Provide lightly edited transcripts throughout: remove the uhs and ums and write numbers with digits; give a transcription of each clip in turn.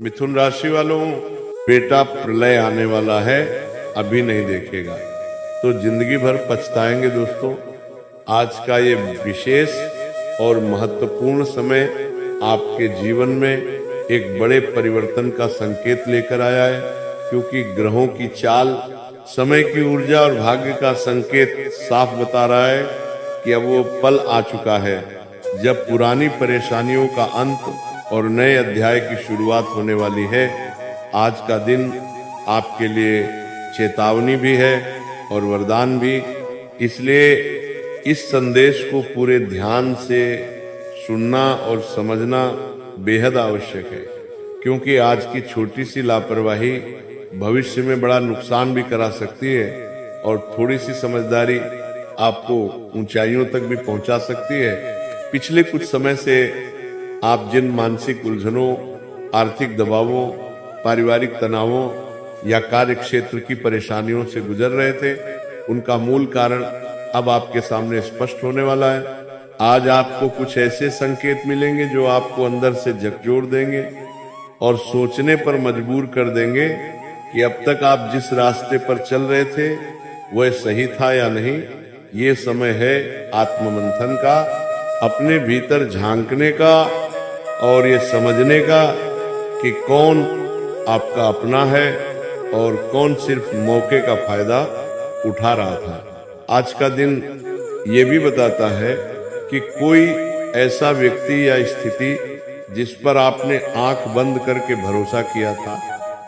मिथुन राशि वालों, बेटा प्रलय आने वाला है, अभी नहीं देखेगा तो जिंदगी भर पछताएंगे दोस्तों। आज का ये विशेष और महत्वपूर्ण समय आपके जीवन में एक बड़े परिवर्तन का संकेत लेकर आया है, क्योंकि ग्रहों की चाल, समय की ऊर्जा और भाग्य का संकेत साफ बता रहा है कि अब वो पल आ चुका है जब पुरानी परेशानियों का अंत और नए अध्याय की शुरुआत होने वाली है। आज का दिन आपके लिए चेतावनी भी है और वरदान भी, इसलिए इस संदेश को पूरे ध्यान से सुनना और समझना बेहद आवश्यक है, क्योंकि आज की छोटी सी लापरवाही भविष्य में बड़ा नुकसान भी करा सकती है और थोड़ी सी समझदारी आपको ऊंचाइयों तक भी पहुंचा सकती है। पिछले कुछ समय से आप जिन मानसिक उलझनों, आर्थिक दबावों, पारिवारिक तनावों या कार्य क्षेत्र की परेशानियों से गुजर रहे थे, उनका मूल कारण अब आपके सामने स्पष्ट होने वाला है। आज आपको कुछ ऐसे संकेत मिलेंगे जो आपको अंदर से झकझोर देंगे और सोचने पर मजबूर कर देंगे कि अब तक आप जिस रास्ते पर चल रहे थे वह सही था या नहीं। ये समय है आत्ममंथन का, अपने भीतर झांकने का और ये समझने का कि कौन आपका अपना है और कौन सिर्फ मौके का फायदा उठा रहा था। आज का दिन ये भी बताता है कि कोई ऐसा व्यक्ति या स्थिति जिस पर आपने आंख बंद करके भरोसा किया था,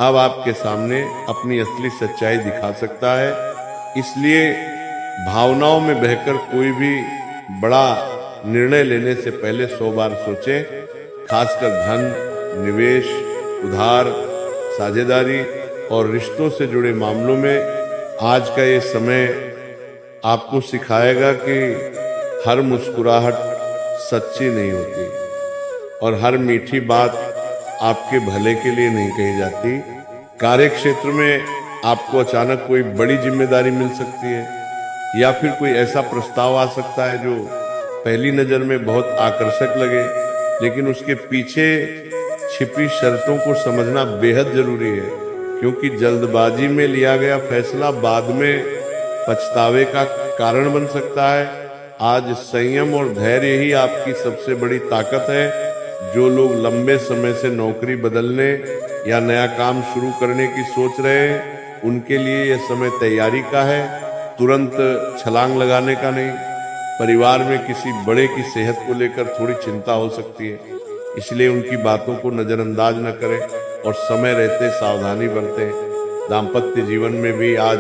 अब आपके सामने अपनी असली सच्चाई दिखा सकता है। इसलिए भावनाओं में बहकर कोई भी बड़ा निर्णय लेने से पहले 100 बार सोचें। खासकर धन, निवेश, उधार, साझेदारी और रिश्तों से जुड़े मामलों में आज का ये समय आपको सिखाएगा कि हर मुस्कुराहट सच्ची नहीं होती और हर मीठी बात आपके भले के लिए नहीं कही जाती। कार्य क्षेत्र में आपको अचानक कोई बड़ी जिम्मेदारी मिल सकती है या फिर कोई ऐसा प्रस्ताव आ सकता है जो पहली नजर में बहुत आकर्षक लगे, लेकिन उसके पीछे छिपी शर्तों को समझना बेहद जरूरी है, क्योंकि जल्दबाजी में लिया गया फैसला बाद में पछतावे का कारण बन सकता है। आज संयम और धैर्य ही आपकी सबसे बड़ी ताकत है। जो लोग लंबे समय से नौकरी बदलने या नया काम शुरू करने की सोच रहे हैं, उनके लिए यह समय तैयारी का है, तुरंत छलांग लगाने का नहीं। परिवार में किसी बड़े की सेहत को लेकर थोड़ी चिंता हो सकती है, इसलिए उनकी बातों को नजरअंदाज न करें और समय रहते सावधानी बरतें। दाम्पत्य जीवन में भी आज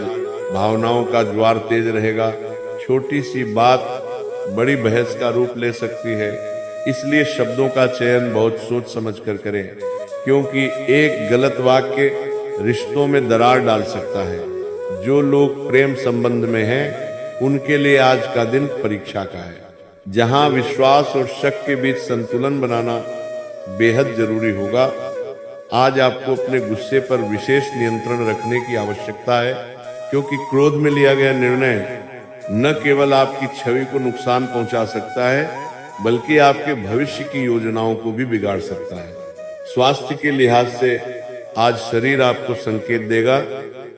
भावनाओं का ज्वार तेज रहेगा। छोटी सी बात बड़ी बहस का रूप ले सकती है, इसलिए शब्दों का चयन बहुत सोच समझ कर करें, क्योंकि एक गलत वाक्य रिश्तों में दरार डाल सकता है। जो लोग प्रेम संबंध में हैं, उनके लिए आज का दिन परीक्षा का है, जहां विश्वास और शक के बीच संतुलन बनाना बेहद जरूरी होगा। आज आपको अपने गुस्से पर विशेष नियंत्रण रखने की आवश्यकता है, क्योंकि क्रोध में लिया गया निर्णय न केवल आपकी छवि को नुकसान पहुंचा सकता है, बल्कि आपके भविष्य की योजनाओं को भी बिगाड़ सकता है। स्वास्थ्य के लिहाज से आज शरीर आपको संकेत देगा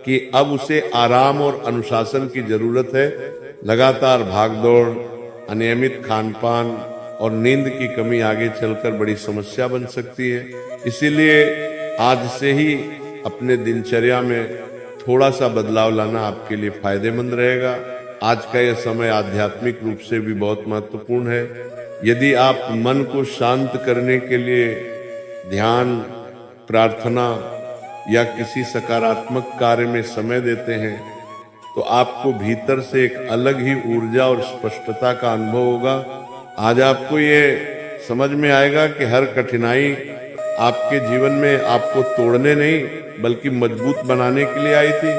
कि अब उसे आराम और अनुशासन की जरूरत है। लगातार भागदौड़, अनियमित खानपान और नींद की कमी आगे चलकर बड़ी समस्या बन सकती है। इसीलिए आज से ही अपने दिनचर्या में थोड़ा सा बदलाव लाना आपके लिए फायदेमंद रहेगा। आज का यह समय आध्यात्मिक रूप से भी बहुत महत्वपूर्ण है। यदि आप मन को शांत करने के लिए ध्यान, प्रार्थना या किसी सकारात्मक कार्य में समय देते हैं, तो आपको भीतर से एक अलग ही ऊर्जा और स्पष्टता का अनुभव होगा। आज आपको ये समझ में आएगा कि हर कठिनाई आपके जीवन में आपको तोड़ने नहीं बल्कि मजबूत बनाने के लिए आई थी,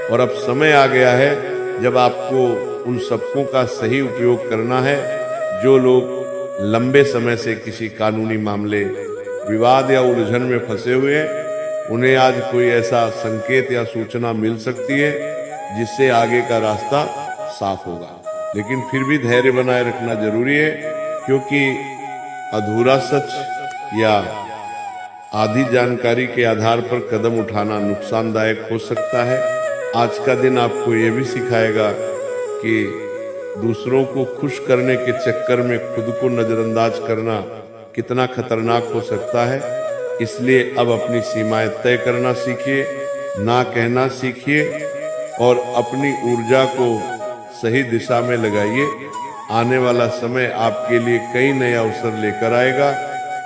और अब समय आ गया है जब आपको उन सबकों का सही उपयोग करना है। जो लोग लंबे समय से किसी कानूनी मामले, विवाद या उलझन में फंसे हुए हैं, उन्हें आज कोई ऐसा संकेत या सूचना मिल सकती है जिससे आगे का रास्ता साफ होगा। लेकिन फिर भी धैर्य बनाए रखना जरूरी है, क्योंकि अधूरा सच या आधी जानकारी के आधार पर कदम उठाना नुकसानदायक हो सकता है। आज का दिन आपको ये भी सिखाएगा कि दूसरों को खुश करने के चक्कर में खुद को नजरअंदाज करना कितना खतरनाक हो सकता है। इसलिए अब अपनी सीमाएं तय करना सीखिए, ना कहना सीखिए और अपनी ऊर्जा को सही दिशा में लगाइए। आने वाला समय आपके लिए कई नए अवसर लेकर आएगा,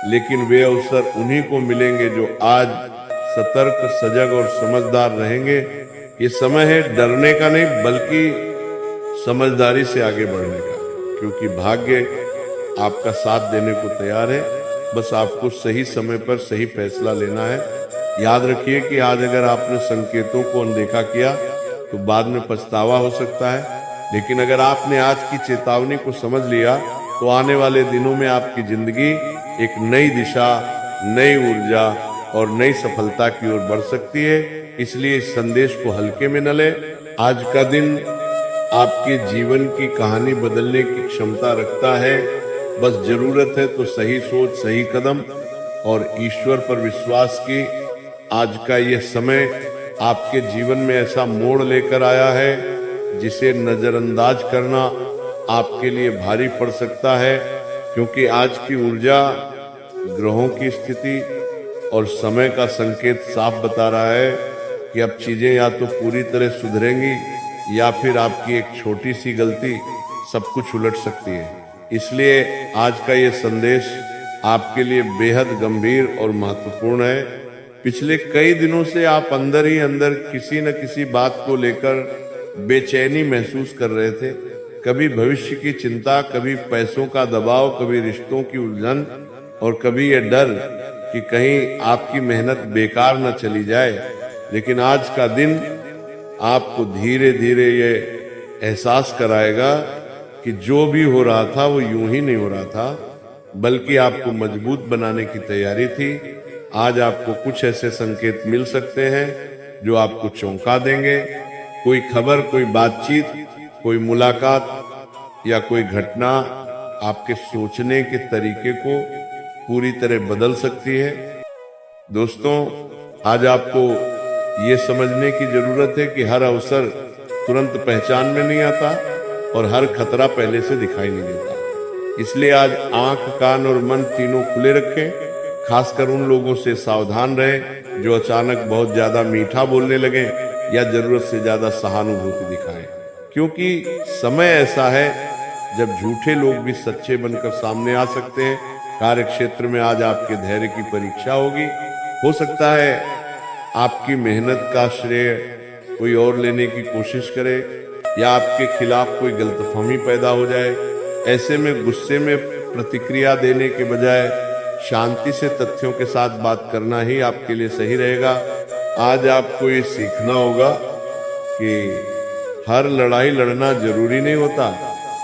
लेकिन वे अवसर उन्हीं को मिलेंगे जो आज सतर्क, सजग और समझदार रहेंगे। ये समय है डरने का नहीं, बल्कि समझदारी से आगे बढ़ने का, क्योंकि भाग्य आपका साथ देने को तैयार है। बस आपको सही समय पर सही फैसला लेना है। याद रखिए कि आज अगर आपने संकेतों को अनदेखा किया तो बाद में पछतावा हो सकता है, लेकिन अगर आपने आज की चेतावनी को समझ लिया तो आने वाले दिनों में आपकी जिंदगी एक नई दिशा, नई ऊर्जा और नई सफलता की ओर बढ़ सकती है। इसलिए इस संदेश को हल्के में न लें। आज का दिन आपके जीवन की कहानी बदलने की क्षमता रखता है। बस जरूरत है तो सही सोच, सही कदम और ईश्वर पर विश्वास की। आज का यह समय आपके जीवन में ऐसा मोड़ लेकर आया है जिसे नजरअंदाज करना आपके लिए भारी पड़ सकता है, क्योंकि आज की ऊर्जा, ग्रहों की स्थिति और समय का संकेत साफ बता रहा है कि अब चीजें या तो पूरी तरह सुधरेंगी या फिर आपकी एक छोटी सी गलती सब कुछ उलट सकती है। इसलिए आज का ये संदेश आपके लिए बेहद गंभीर और महत्वपूर्ण है। पिछले कई दिनों से आप अंदर ही अंदर किसी न किसी बात को लेकर बेचैनी महसूस कर रहे थे। कभी भविष्य की चिंता, कभी पैसों का दबाव, कभी रिश्तों की उलझन और कभी ये डर कि कहीं आपकी मेहनत बेकार न चली जाए। लेकिन आज का दिन आपको धीरे धीरे ये एहसास कराएगा कि जो भी हो रहा था वो यूं ही नहीं हो रहा था, बल्कि आपको मजबूत बनाने की तैयारी थी। आज आपको कुछ ऐसे संकेत मिल सकते हैं जो आपको चौंका देंगे। कोई खबर, कोई बातचीत, कोई मुलाकात या कोई घटना आपके सोचने के तरीके को पूरी तरह बदल सकती है। दोस्तों, आज आपको ये समझने की जरूरत है कि हर अवसर तुरंत पहचान में नहीं आता और हर खतरा पहले से दिखाई नहीं देता। इसलिए आज आंख, कान और मन तीनों खुले रखें। खासकर उन लोगों से सावधान रहें जो अचानक बहुत ज्यादा मीठा बोलने लगे या जरूरत से ज्यादा सहानुभूति दिखाएं, क्योंकि समय ऐसा है जब झूठे लोग भी सच्चे बनकर सामने आ सकते हैं। कार्य क्षेत्र में आज आपके धैर्य की परीक्षा होगी। हो सकता है आपकी मेहनत का श्रेय कोई और लेने की कोशिश करे या आपके खिलाफ कोई गलतफहमी पैदा हो जाए। ऐसे में गुस्से में प्रतिक्रिया देने के बजाय शांति से तथ्यों के साथ बात करना ही आपके लिए सही रहेगा। आज आपको ये सीखना होगा कि हर लड़ाई लड़ना जरूरी नहीं होता।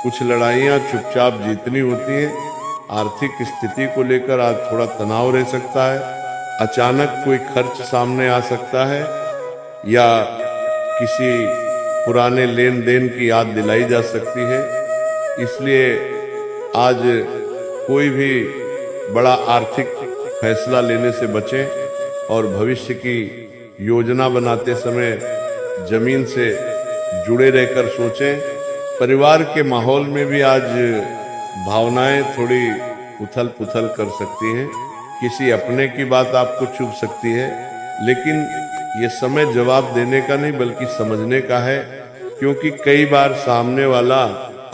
कुछ लड़ाइयाँ चुपचाप जीतनी होती हैं। आर्थिक स्थिति को लेकर आज थोड़ा तनाव रह सकता है। अचानक कोई खर्च सामने आ सकता है या किसी पुराने लेन देन की याद दिलाई जा सकती है। इसलिए आज कोई भी बड़ा आर्थिक फैसला लेने से बचें और भविष्य की योजना बनाते समय जमीन से जुड़े रहकर सोचें। परिवार के माहौल में भी आज भावनाएं थोड़ी उथल पुथल कर सकती हैं। किसी अपने की बात आपको चुभ सकती है, लेकिन ये समय जवाब देने का नहीं बल्कि समझने का है, क्योंकि कई बार सामने वाला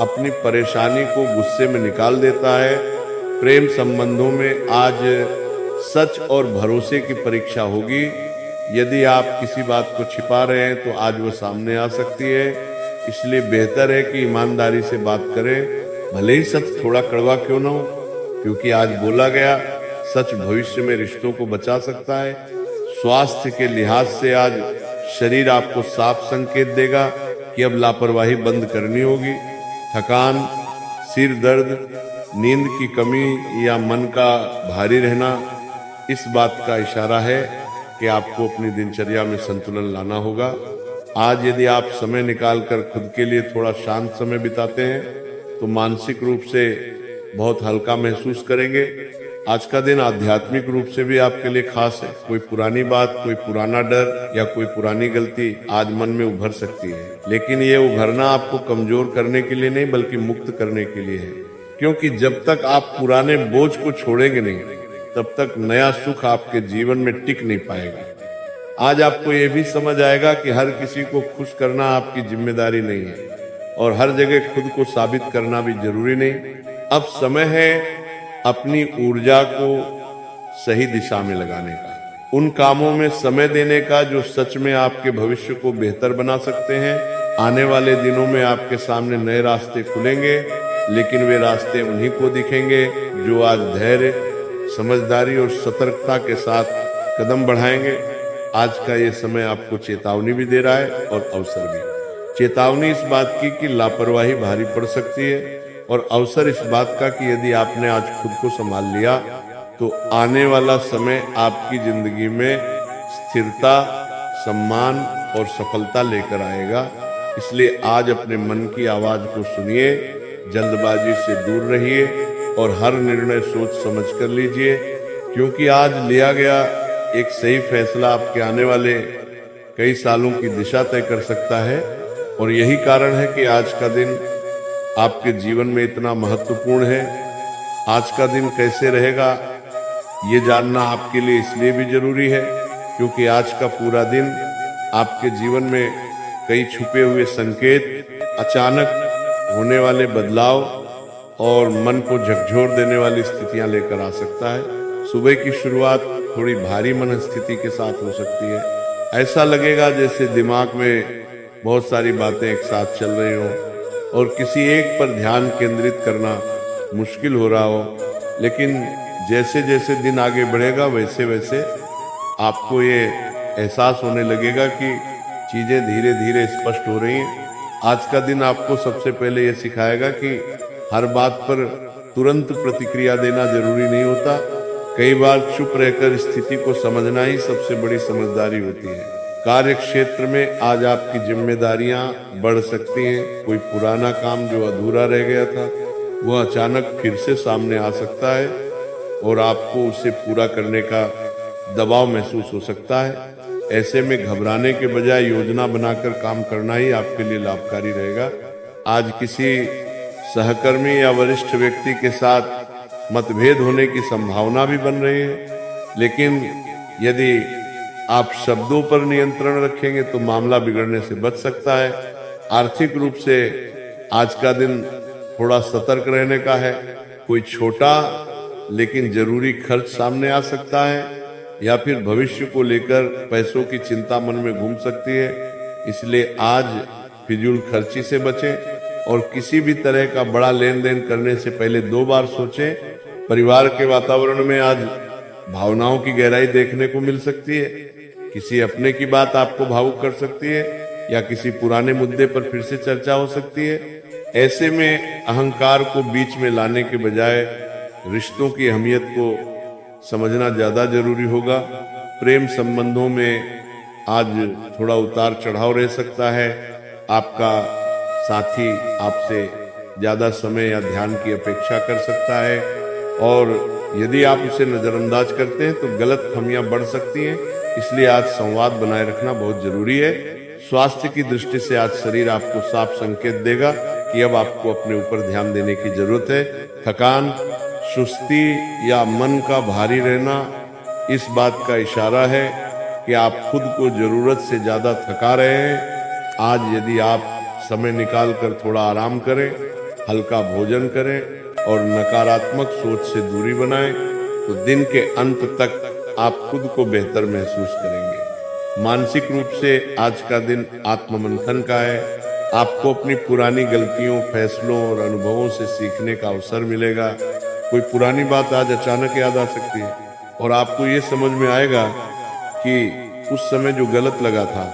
अपनी परेशानी को गुस्से में निकाल देता है। प्रेम संबंधों में आज सच और भरोसे की परीक्षा होगी। यदि आप किसी बात को छिपा रहे हैं तो आज वो सामने आ सकती है। इसलिए बेहतर है कि ईमानदारी से बात करें, भले ही सच थोड़ा कड़वा क्यों ना हो, क्योंकि आज बोला गया सच भविष्य में रिश्तों को बचा सकता है। स्वास्थ्य के लिहाज से आज शरीर आपको साफ संकेत देगा कि अब लापरवाही बंद करनी होगी। थकान, सिर दर्द, नींद की कमी या मन का भारी रहना इस बात का इशारा है कि आपको अपनी दिनचर्या में संतुलन लाना होगा। आज यदि आप समय निकालकर खुद के लिए थोड़ा शांत समय बिताते हैं तो मानसिक रूप से बहुत हल्का महसूस करेंगे। आज का दिन आध्यात्मिक रूप से भी आपके लिए खास है। कोई पुरानी बात, कोई पुराना डर या कोई पुरानी गलती आज मन में उभर सकती है, लेकिन ये उभरना आपको कमजोर करने के लिए नहीं बल्कि मुक्त करने के लिए है। क्योंकि जब तक आप पुराने बोझ को छोड़ेंगे नहीं, तब तक नया सुख आपके जीवन में टिक नहीं पाएगा। आज आपको ये भी समझ आएगा कि हर किसी को खुश करना आपकी जिम्मेदारी नहीं है और हर जगह खुद को साबित करना भी जरूरी नहीं। अब समय है अपनी ऊर्जा को सही दिशा में लगाने का, उन कामों में समय देने का जो सच में आपके भविष्य को बेहतर बना सकते हैं। आने वाले दिनों में आपके सामने नए रास्ते खुलेंगे, लेकिन वे रास्ते उन्हीं को दिखेंगे जो आज धैर्य, समझदारी और सतर्कता के साथ कदम बढ़ाएंगे। आज का ये समय आपको चेतावनी भी दे रहा है और अवसर भी। चेतावनी इस बात की कि लापरवाही भारी पड़ सकती है, और अवसर इस बात का कि यदि आपने आज खुद को संभाल लिया तो आने वाला समय आपकी जिंदगी में स्थिरता, सम्मान और सफलता लेकर आएगा। इसलिए आज अपने मन की आवाज को सुनिए, जल्दबाजी से दूर रहिए और हर निर्णय सोच समझ कर लीजिए, क्योंकि आज लिया गया एक सही फैसला आपके आने वाले कई सालों की दिशा तय कर सकता है। और यही कारण है कि आज का दिन आपके जीवन में इतना महत्वपूर्ण है। आज का दिन कैसे रहेगा ये जानना आपके लिए इसलिए भी जरूरी है क्योंकि आज का पूरा दिन आपके जीवन में कई छुपे हुए संकेत, अचानक होने वाले बदलाव और मन को झकझोर देने वाली स्थितियां लेकर आ सकता है। सुबह की शुरुआत थोड़ी भारी मन स्थिति के साथ हो सकती है। ऐसा लगेगा जैसे दिमाग में बहुत सारी बातें एक साथ चल रही हो और किसी एक पर ध्यान केंद्रित करना मुश्किल हो रहा हो। लेकिन जैसे जैसे दिन आगे बढ़ेगा वैसे वैसे आपको ये एहसास होने लगेगा कि चीजें धीरे धीरे स्पष्ट हो रही हैं। आज का दिन आपको सबसे पहले ये सिखाएगा कि हर बात पर तुरंत प्रतिक्रिया देना जरूरी नहीं होता। कई बार चुप रहकर स्थिति को समझना ही सबसे बड़ी समझदारी होती है। कार्य क्षेत्र में आज आपकी जिम्मेदारियां बढ़ सकती हैं। कोई पुराना काम जो अधूरा रह गया था वह अचानक फिर से सामने आ सकता है और आपको उसे पूरा करने का दबाव महसूस हो सकता है। ऐसे में घबराने के बजाय योजना बनाकर काम करना ही आपके लिए लाभकारी रहेगा। आज किसी सहकर्मी या वरिष्ठ व्यक्ति के साथ मतभेद होने की संभावना भी बन रही है, लेकिन यदि आप शब्दों पर नियंत्रण रखेंगे तो मामला बिगड़ने से बच सकता है। आर्थिक रूप से आज का दिन थोड़ा सतर्क रहने का है। कोई छोटा लेकिन जरूरी खर्च सामने आ सकता है या फिर भविष्य को लेकर पैसों की चिंता मन में घूम सकती है। इसलिए आज फिजूल खर्ची से बचें और किसी भी तरह का बड़ा लेन देन करने से पहले 2 बार सोचें। परिवार के वातावरण में आज भावनाओं की गहराई देखने को मिल सकती है। किसी अपने की बात आपको भावुक कर सकती है या किसी पुराने मुद्दे पर फिर से चर्चा हो सकती है। ऐसे में अहंकार को बीच में लाने के बजाय रिश्तों की अहमियत को समझना ज्यादा जरूरी होगा। प्रेम संबंधों में आज थोड़ा उतार चढ़ाव रह सकता है। आपका साथी आपसे ज्यादा समय या ध्यान की अपेक्षा कर सकता है और यदि आप उसे नजरअंदाज करते हैं तो गलत फहमियां बढ़ सकती हैं। इसलिए आज संवाद बनाए रखना बहुत जरूरी है। स्वास्थ्य की दृष्टि से आज शरीर आपको साफ संकेत देगा कि अब आपको अपने ऊपर ध्यान देने की जरूरत है। थकान, सुस्ती या मन का भारी रहना इस बात का इशारा है कि आप खुद को जरूरत से ज्यादा थका रहे हैं। आज यदि आप समय निकाल कर थोड़ा आराम करें, हल्का भोजन करें और नकारात्मक सोच से दूरी बनाएं तो दिन के अंत तक आप खुद को बेहतर महसूस करेंगे। मानसिक रूप से आज का दिन आत्ममंथन का है। आपको अपनी पुरानी गलतियों, फैसलों और अनुभवों से सीखने का अवसर मिलेगा। कोई पुरानी बात आज अचानक याद आ सकती है और आपको ये समझ में आएगा कि उस समय जो गलत लगा था